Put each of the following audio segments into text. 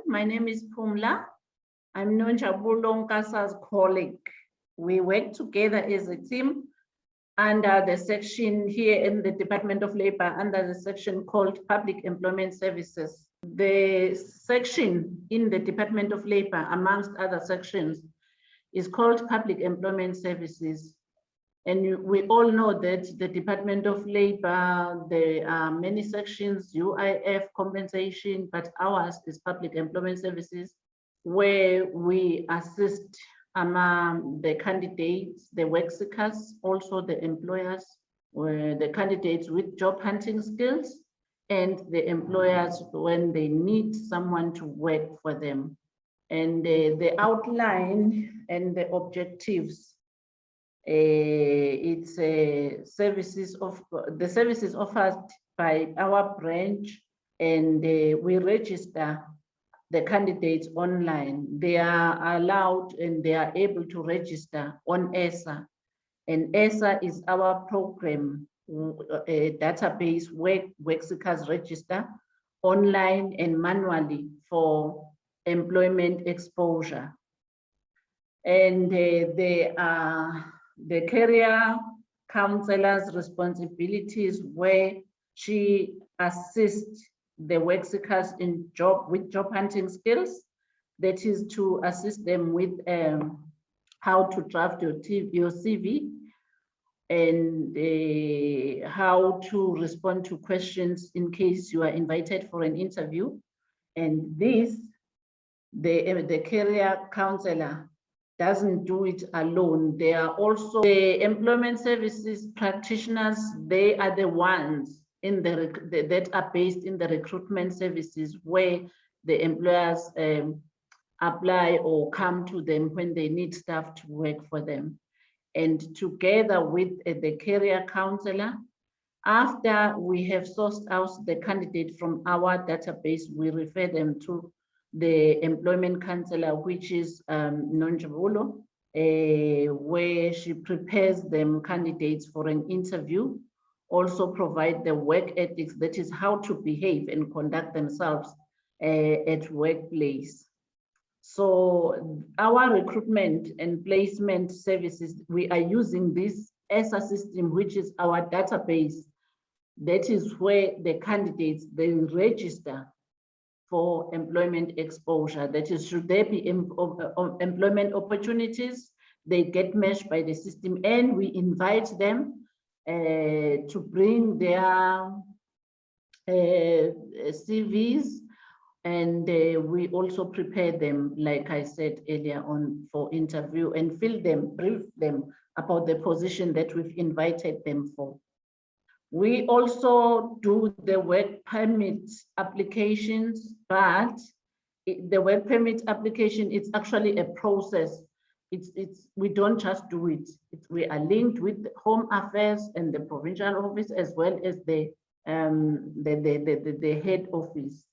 My name is Pumla. I'm Nonjabulo Nkasa's colleague. We work together as a team under the section here in the Department of Labor, under the section called Public Employment Services. The section in the Department of Labor, amongst other sections, is called Public Employment Services. And we all know that the Department of Labor, there are many sections, UIF, compensation, but ours is Public Employment Services, where we assist among the candidates, the work seekers, also the employers, where the candidates with job hunting skills, and the employers when they need someone to work for them. And the outline and the objectives, it's services offered by our branch, and we register the candidates online. They are allowed and they are able to register on ESSA. And ESSA is our program, a database where work seekers register online and manually for employment exposure. And they are the career counselor's responsibilities, where she assists the work seekers with job hunting skills. That is to assist them with how to draft your CV, and how to respond to questions in case you are invited for an interview. And this, the career counselor doesn't do it alone. They are also the employment services practitioners. They are the ones that are based in the recruitment services, where the employers apply or come to them when they need staff to work for them. And together with the career counselor, after we have sourced out the candidate from our database, we refer them to the employment counselor, which is Nonjabulo, where she prepares them candidates for an interview, also provide the work ethics, that is how to behave and conduct themselves at workplace. So our recruitment and placement services, we are using this ESSA system, which is our database. That is where the candidates, they register for employment exposure. That is, should there be employment opportunities, they get matched by the system, and we invite them to bring their CVs, and we also prepare them, like I said earlier on, for interview, and brief them about the position that we've invited them for. We also do the work permit applications, but the work permit application, it's actually a process. We don't just do it. We are linked with the Home Affairs and the provincial office, as well as the head office.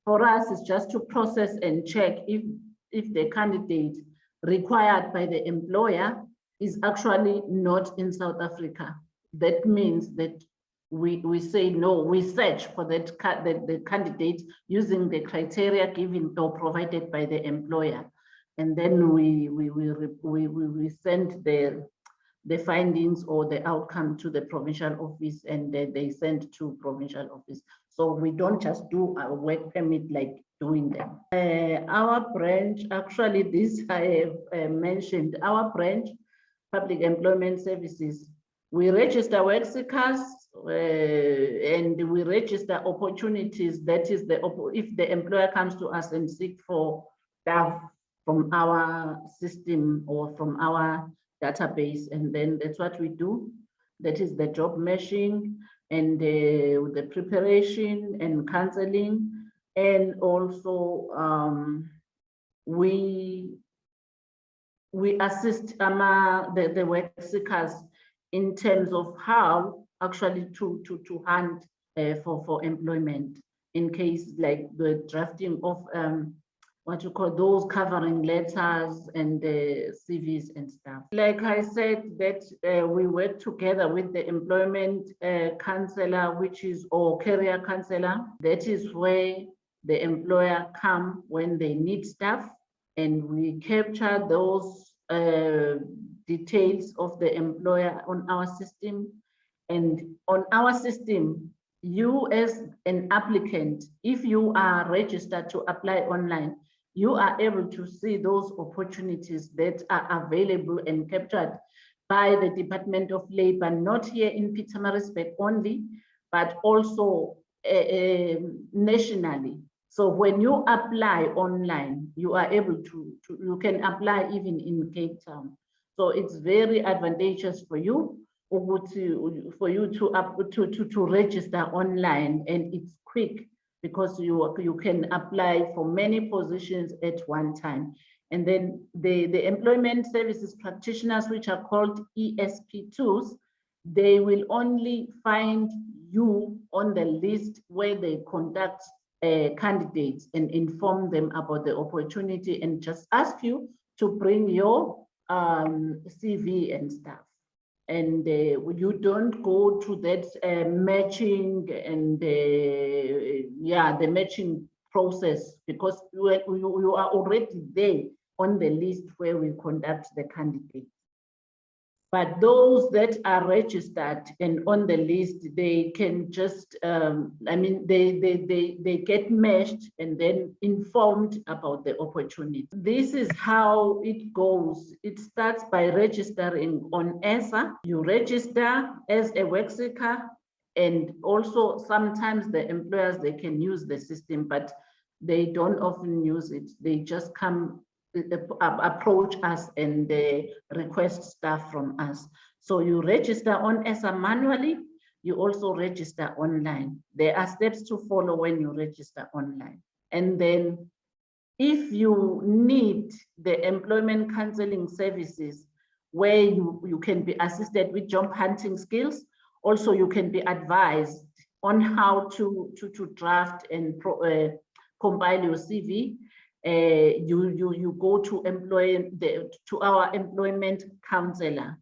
For us, it's just to process and check if the candidate required by the employer is actually not in South Africa. That means that we say no, we search for the candidate using the criteria given or provided by the employer, and then we send the findings or the outcome to the provincial office, and they send to provincial office. So we don't just do a work permit like doing them. Our branch, actually, this I have mentioned, our branch, Public Employment Services, we register work seekers, and we register opportunities. That is, if the employer comes to us and seek for staff from our system or from our database, and then that's what we do. That is the job matching and the preparation and counseling, and also we assist the work seekers in terms of how actually to hunt for employment, in case like the drafting of what you call those covering letters and CVs and stuff. Like I said, that we work together with the employment counselor, which is, or career counselor. That is where the employer come when they need staff, and we capture those details of the employer on our system. And on our system, you as an applicant, if you are registered to apply online, you are able to see those opportunities that are available and captured by the Department of Labor, not here in Pietermaritzburg only, but also nationally. So when you apply online, you are able you can apply even in Cape Town. So it's very advantageous for you to register online, and it's quick because you can apply for many positions at one time. And then the employment services practitioners, which are called ESP2s, they will only find you on the list where they conduct candidates and inform them about the opportunity and just ask you to bring your CV and stuff. And you don't go to that matching and the matching process, because you are already there on the list where we conduct the candidates. But those that are registered and on the list, they can just, they get matched and then informed about the opportunity. This is how it goes. It starts by registering on ESSA. You register as a work seeker, and also sometimes the employers, they can use the system, but they don't often use it. They just come approach us and they request stuff from us. So you register on ESSA manually, you also register online. There are steps to follow when you register online. And then if you need the employment counseling services where you can be assisted with job hunting skills, also you can be advised on how to draft and compile your CV. You go to our employment counselor.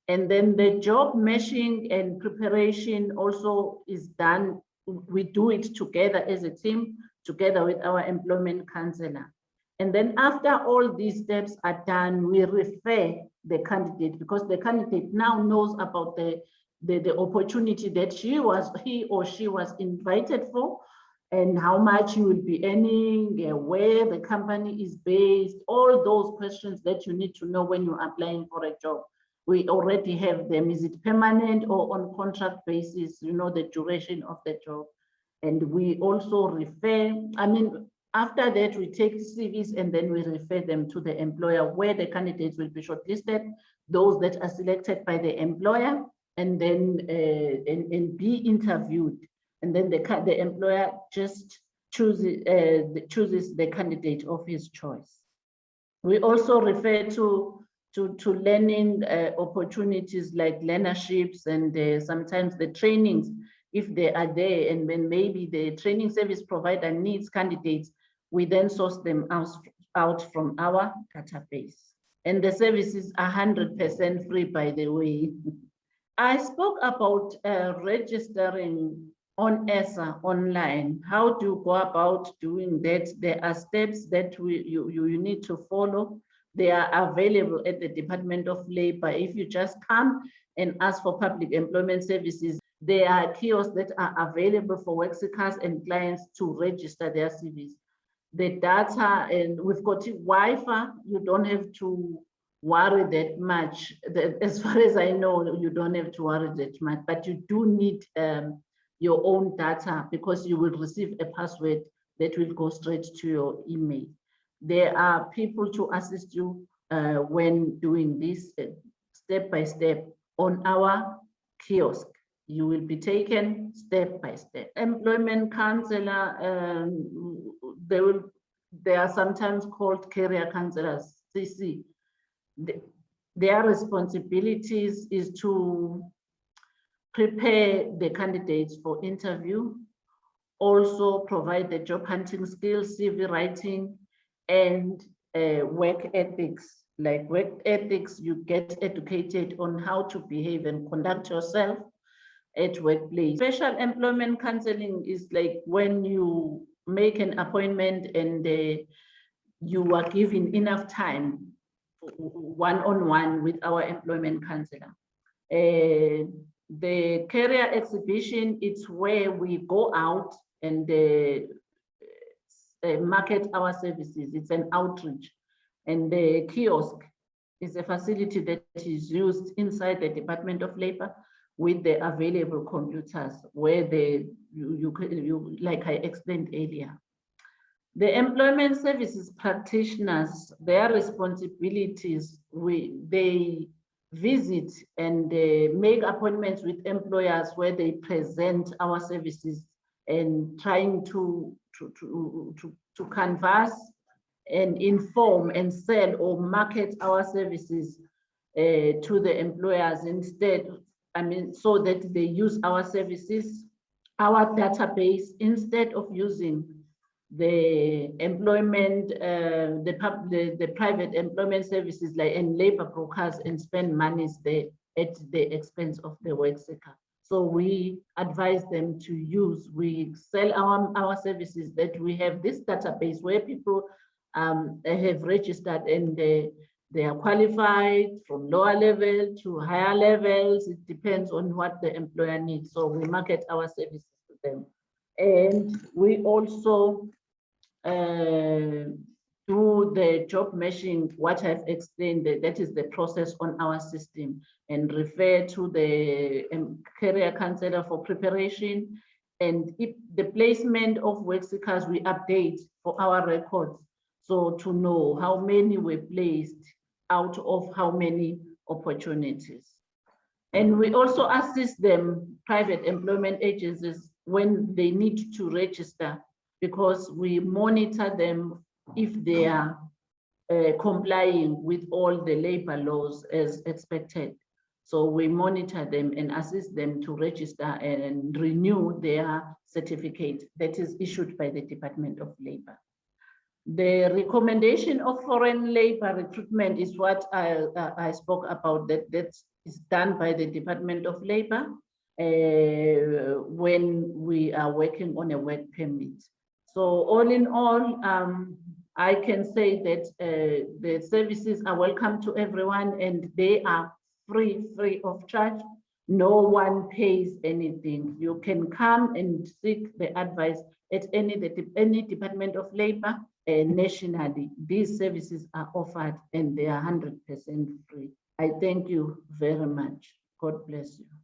And then the job matching and preparation also is done. We do it together as a team, together with our employment counselor. And then after all these steps are done, we refer the candidate, because the candidate now knows about the opportunity that he or she was invited for, and how much you will be earning, where the company is based, all those questions that you need to know when you're applying for a job. We already have them. Is it permanent or on contract basis? You know, the duration of the job. And we also refer, after that, we take CVs and then we refer them to the employer, where the candidates will be shortlisted, those that are selected by the employer, and then and be interviewed. And then the employer just chooses the candidate of his choice. We also refer to learning opportunities like learnerships and sometimes the trainings, if they are there, and then maybe the training service provider needs candidates, we then source them out from our database. And the service is 100% free, by the way. I spoke about registering on ESSA online. How do you go about doing that? There are steps that you need to follow. They are available at the Department of Labor. If you just come and ask for public employment services, there are kiosks that are available for work seekers and clients to register their CVs. The data, and we've got Wi-Fi, you don't have to worry that much. As far as I know, you don't have to worry that much, but you do need your own data, because you will receive a password that will go straight to your email. There are people to assist you when doing this step by step on our kiosk. You will be taken step by step. Employment counselor, they are sometimes called career counselors, CC. Their responsibilities is to prepare the candidates for interview, also provide the job hunting skills, CV writing, and work ethics. Like work ethics, you get educated on how to behave and conduct yourself at workplace. Special employment counseling is like when you make an appointment and you are given enough time one-on-one with our employment counselor. The career exhibition, it's where we go out and market our services. It's an outreach. And the kiosk is a facility that is used inside the Department of Labor with the available computers where you like I explained earlier. The employment services practitioners, their responsibilities, they visit and make appointments with employers where they present our services and trying to canvass and inform and sell or market our services to the employers instead, so that they use our services, our database, instead of using the employment, the private employment services like and labor brokers and spend monies there at the expense of the work seeker. So we advise them to use, we sell our services that we have this database where people have registered and they are qualified from lower level to higher levels. It depends on what the employer needs. So we market our services to them. And we also do the job matching, what I've explained, that is the process on our system, and refer to the career counselor for preparation. And if the placement of work seekers, we update for our records. So to know how many were placed out of how many opportunities. And we also assist them, private employment agencies, when they need to register, because we monitor them if they are complying with all the labor laws as expected. So we monitor them and assist them to register and renew their certificate that is issued by the Department of Labor. The recommendation of foreign labor recruitment is what I spoke about, that is done by the Department of Labor when we are working on a work permit. So all in all, I can say that the services are welcome to everyone and they are free of charge. No one pays anything. You can come and seek the advice at any Department of Labor nationally. These services are offered and they are 100% free. I thank you very much. God bless you.